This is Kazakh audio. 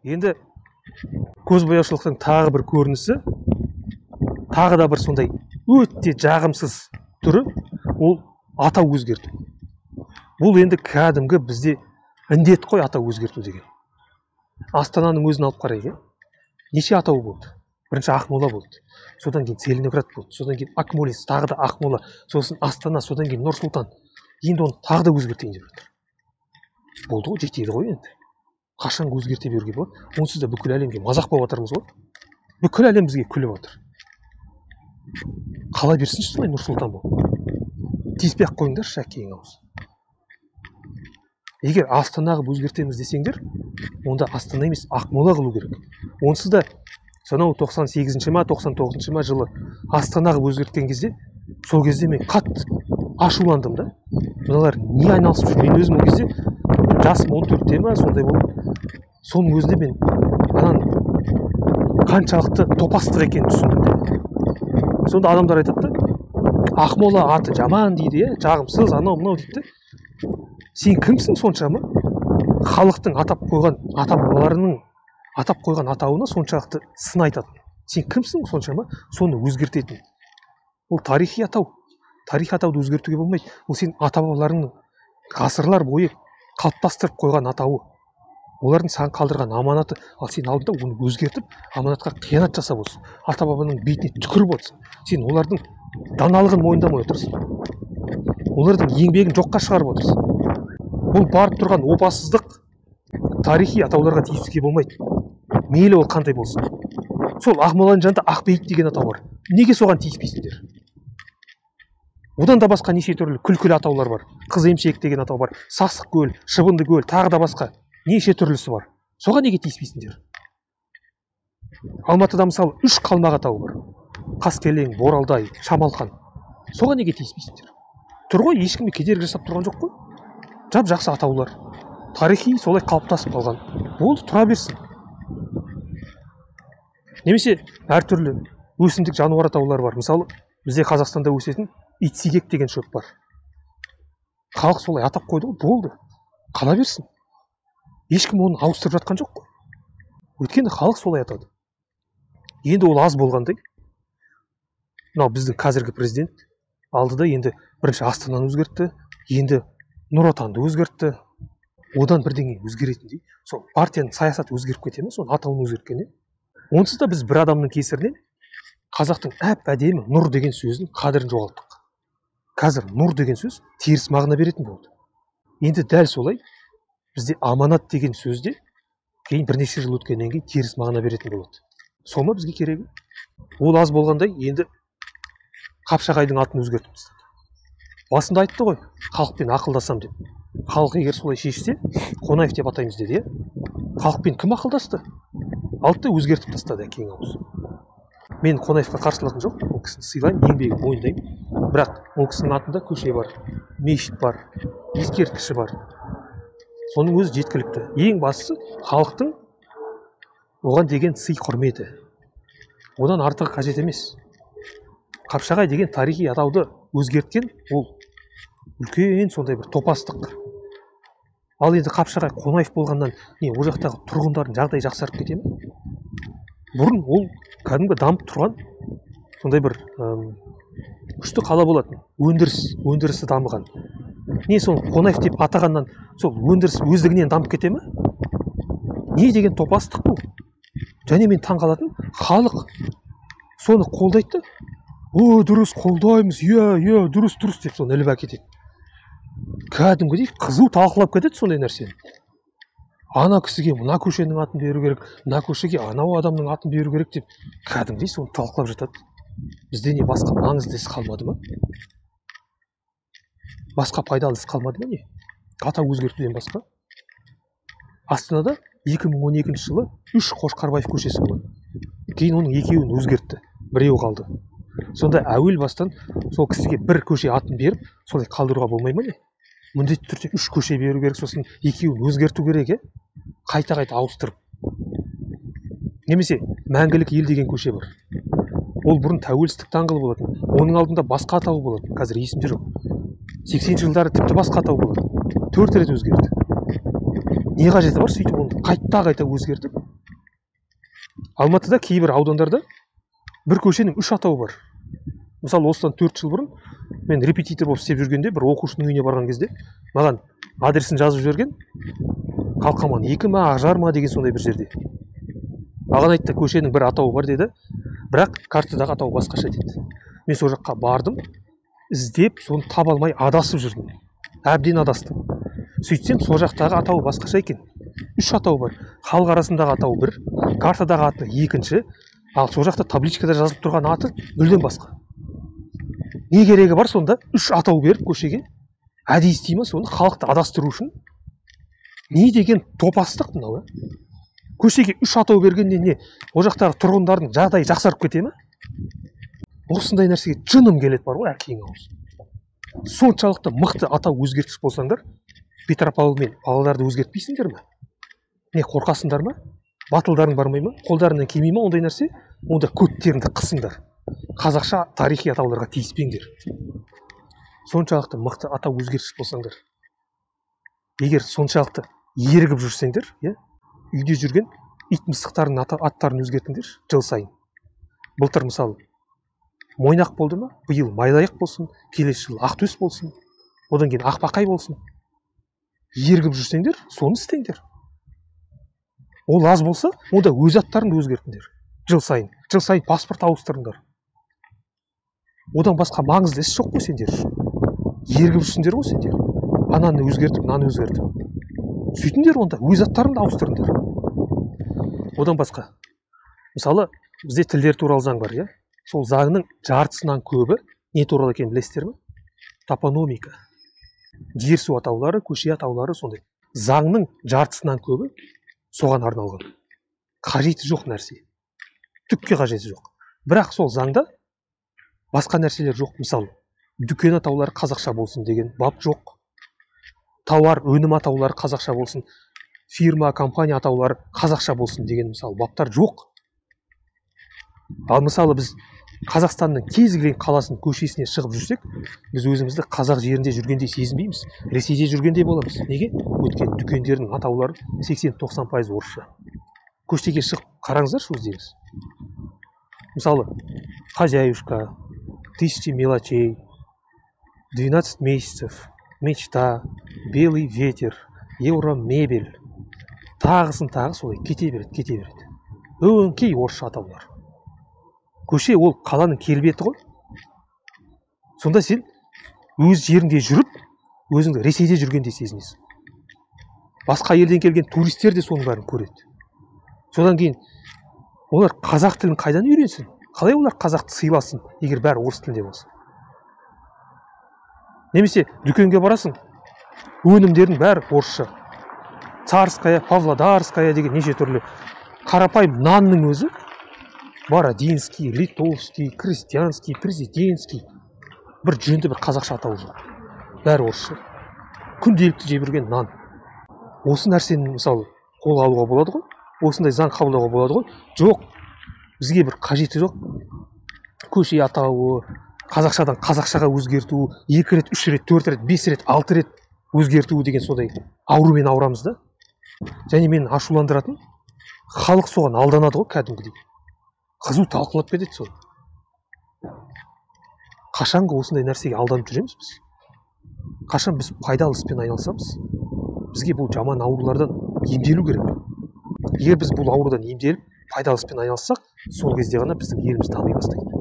Енді көзбояушылықтың тағы бір көрінісі, тағы да бір сондай өте жағымсыз түрі, ол атау өзгерту. Бұл енді кәдімгі бізде індет қой атау өзгерту деген. Астананың өзін алып қарайық, неше атауы болды? Бірінші Ақмола болды, содан кейін Целиноград болды, содан кейін Акмолинск, тағы да Ақмола, сосын Астана, содан кейін Нұр-Сұлтан. Енді оны тағы да өзгертейін деп жатыр. Болды ғой, жетеді ғой енді. Қашан өзгерте беруге болады? Онсыз да бүкіл әлемге мазақ болып жатырмыз ғой. Бүкіл әлем бізге күліп отыр. Қала берсінші солай Нұр-Сұлтан болып. Тиіспей ақ қойыңдаршы әкең ауыз. Егер Астана қылып өзгертеміз десеңдер, онда Астана емес Ақмола қылу керек. Онсыз да сонау 98-ші ма 99-ші ма жылы Астана қылып өзгерткен кезде, сол кезде мен қатты ашуландым да. Мыналар не айналысып жүр? Мен өзім ол кезде жасым 14-те ма сондай болып, соның өзінде мен анан қаншалықты топастық екенін түсіндім де. Сонда адамдар айтады да, Ақмола аты жаман дейді, жағымсыз, анау мынау дейді. Сен кімсің соншама? Халықтың атап қойған ата-бабаларының атап қойған атауына соншалықты сын айтады. Сен кімсің соншама? Соны өзгертетін. Ол тарихи атау. Тарихи атауды өзгертуге болмайды. Ол сен ата-бабаларының ғасырлар бойы қалыптастырып қойған атауы. Олардың саған қалдырған аманаты. Ал сен алдында оны өзгертіп, аманатқа қиянат жасап отырсың. Ата-бабаның бетіне түкіріп отырсың. Сен олардың даналығын мойындамай отырсың. Олардың еңбегін жоққа шығарып отырсың. Бұл барып тұрған опасыздық. Тарихи атауларға тиісуге болмайды. Мейлі ол қандай болсын. Сол Ақмоланың жанында Ақбейіт деген атау бар. Неге соған тиіспейсіңдер? Одан да басқа неше түрлі күлкілі атаулар бар. Қыз емшек деген атау бар. Сасық көл, Шыбынды көл, тағы да басқа неше түрлісі бар. Соған неге тиіспейсіңдер? Алматыда мысалы 3 қалмақ атауы бар. Қаскелең, Боралдай, Шамалқан. Соған неге тиіспейсіңдер? Тұр ғой, ешкімге кедергі жасап тұрған жоқ қой. Жап-жақсы атаулар. Тарихи солай қалыптасып қалған. Болды, тұра берсін. Немесе әртүрлі өсімдік жануар атаулар бар. Мысалы, бізде Қазақстанда өсетін итсигек деген шөп бар. Халық солай атап қойды ғой, болды. Қала берсін. Ешкім оны ауыстырып жатқан жоқ қой. Өйткені халық солай атады. Енді ол аз болғандай. Мынау біздің қазіргі президент алдыда енді бірінші Астананы өзгертті, енді Нұр Отанды өзгертті. Одан бірдеңе өзгеретіндей. Сол партияның саясаты өзгеріп кете ме, соның атауын өзгерткенде. Онсыз да біз бір адамның кесірінен қазақтың әп-әдемі нұр деген сөздің қадірін жоғалттық. Қазір нұр деген сөз теріс мағына беретін болды. Енді дәл солай бізде аманат деген сөзде кейін бірнеше жыл өткеннен кейін теріс мағына беретін болады. Сол ма бізге керегі? Ол аз болғандай енді Қапшағайдың атын өзгертіп тастады. Басында айтты ғой, халықпен ақылдасам деп. Халық егер солай шешсе, Қонаев деп атаймыз деді, халықпен кім ақылдасты? Алды өзгертіп тастады әкең ауыз. Мен Қонаевқа қарсылығым жоқ, ол кісіні сыйлаймын, еңбегін мойындаймын. Бірақ ол кісінің атында көше бар, мешіт бар, ескерткіші бар. Соның өзі жеткілікті. Ең бастысы халықтың оған деген сый құрметі. Одан артығы қажет емес. Қапшағай деген тарихи атауды өзгерткен ол үлкен сондай бір топастық. Ал енді Қапшағай Қонаев болғаннан ол жақтағы тұрғындардың жағдайы жақсарып кете ме? Бұрын ол кәдімгі дамып тұрған сондай бір күшті қала болатын. Өндірісі дамыған. Соны Қонаев деп атағаннан сол өндіріс өздігінен дамып кете ме? Не деген топастық бұл? Және мен таң қалатын, халық соны қолдайды. О, дұрыс, қолдаймыз, дұрыс деп соны іліп әкетеді. Кәдімгідей қызу талқылап кетеді сондай нәрсені. Ана кісіге мына көшенің атын беру керек, мына көшеге анау адамның атын беру керек деп кәдімгідей соны талқылап жатады. Бізде не басқа маңызды іс қалмады ма? Басқа пайдалы іс қалмады ма не? Атау өзгертуден басқа. Астанада 2012 жылы 3 Қошқарбаев көшесі болды. Кейін оның екеуін өзгертті. Біреу қалды. Сонда әуел бастан сол кісіге бір көше атын беріп, солай қалдыруға болмай ма не? Міндетті түрде 3 көше беру керек, сосын екеуін өзгерту керек, қайта-қайта ауыстырып. Немесе Мәңгілік ел деген көше бар. Ол бұрын Тәуелсіздік даңғылы болатын. Оның алдында басқа атауы болатын. Қазір есімде жоқ. 80 жылдары тіпті басқа атау болатын. 4 рет өзгерді. Не қажеті бар сөйтіп оны қайта өзгертіп, Алматыда кейбір аудандарда бір көшенің 3 атауы бар. Мысалы осыдан 4 жыл бұрын мен репетитор болып істеп жүргенде бір оқушының үйіне барған кезде маған адресін жазып жіберген, Қалқаман 2 ма Ақжар ма деген сондай бір жерде. Маған айтты, көшенің бір атауы бар деді, бірақ картадағы атауы басқаша деді. Мен сол жаққа бардым, іздеп, соны таба алмай адасып жүрдім. Әбден адастым. Сөйтсем, сол жақтағы атауы басқаша екен. 3 атауы бар. Халық арасындағы атауы бір, картадағы аты екінші, ал сол жақта табличкада жазылып тұрған аты мүлдем басқа. Не керегі бар сонда 3 атау беріп көшеге? Әдейі істей ма соны халықты адастыру үшін? Не деген топастық мынау? Көшеге 3 атау бергеннен не? О жақтағы тұрғындардың жағдайы жақсарып кете ме? Осындай нәрсеге жыным келеді бар ғой, әкең ауыз. Соншалықты мықты атау өзгерткіш болсаңдар, Петропавл мен Павлодарды өзгертпейсіңдер ме? Не қорқасыңдар ма? Батылдарың бармай ма? Қолдарынан келмей ма ондай нәрсе? Онда көттеріңді қысыңдар. Қазақша тарихи атауларға тиіспеңдер. Соншалықты мықты атау өзгерткіш болсаңдар. Егер соншалықты ерігіп жүрсеңдер, үйде жүрген ит мысықтардың аттарын өзгертіңдер жыл сайын. Былтыр мысалы Мойнақ болды ма? Биыл Майлыаяқ болсын, келесі жыл Ақтөс болсын, одан кейін Ақбақай болсын. Ерігіп жүрсеңдер, соны істеңдер. Ол аз болса, онда өз аттарыңды өзгертіңдер. Жыл сайын паспорт ауыстырыңдар. Одан басқа маңызды іс жоқ қой сендер үшін. Ерігіп жүрсіңдер ғой сендер. Ананы өзгертіп, мынаны өзгертіп. Сөйтіңдер онда, өз аттарыңды ауыстырыңдар. Одан басқа, мысалы, бізде тілдер туралы заң бар, Сол заңның жартысынан көбі не туралы екенін білесіздер ме? Топономика. Жер су атаулары, көше атаулары сондай. Заңның жартысынан көбі соған арналған. Қажеті жоқ нәрсе. Түкке қажеті жоқ. Бірақ сол заңда басқа нәрселер жоқ. Мысалы, дүкен атаулары қазақша болсын деген бап жоқ. Тауар, өнім атаулары қазақша болсын, фирма, компания атаулары қазақша болсын деген мысалы баптар жоқ. Ал мысалы біз Қазақстанның кез келген қаласын көшесіне шығып жүрсек, біз өзімізді қазақ жерінде жүргендей сезінбейміз, Ресейде жүргендей боламыз. Неге? Өйткені дүкендердің атаулары 80-90% орысша. Көшеге шығып қараңыздаршы өздеріңіз. Мысалы, хозяюшка, 1000 мелочей, 12 месяцев, мечта, белый ветер, евромебель, тағысын тағы солай кете береді. Өңкей орысша атаулар. Көше ол қаланың келбеті ғой. Сонда сен өз жеріңде жүріп, өзіңді Ресейде жүргендей сезінесің. Басқа елден келген туристер де соның бәрін көреді. Содан кейін олар қазақ тілін қайдан үйренсін? Қалай олар қазақты сыйласын, егер бәрі орыс тілінде болса? Немесе дүкенге барасың, өнімдердің бәрі орысша. Царская, Павлодарская деген неше түрлі қарапайым нанның өзі Бородинский, Литовский, Крестьянский, Президентский. Бір жөнді бір қазақша атауы жоқ. Бәрі орысша. Күнделікті жеп жүрген нан. Осы нәрсені мысалы қол алуға болады ғой? Осындай заң қабылдауға болады ғой? Жоқ. Бізге бір қажеті жоқ. Көше атауы, қазақшадан қазақшаға өзгерту, 2 рет, 3 рет, 4 рет, 5 рет, 6 рет өзгерту деген сондай аурумен ауырамыз да. Және мені ашуландыратын, халық соған алданады ғой кәдімгідей. Қызу талқылап кетеді сол. Қашанғы осындай нәрсеге алданып жүреміз біз? Қашан біз пайдалы іспен айналысамыз? Бізге бұл жаман аурулардан емделу керек. Егер біз бұл аурудан емделіп, пайдалы іспен айналыссақ, сол кезде ғана біздің еліміз дами бастайды.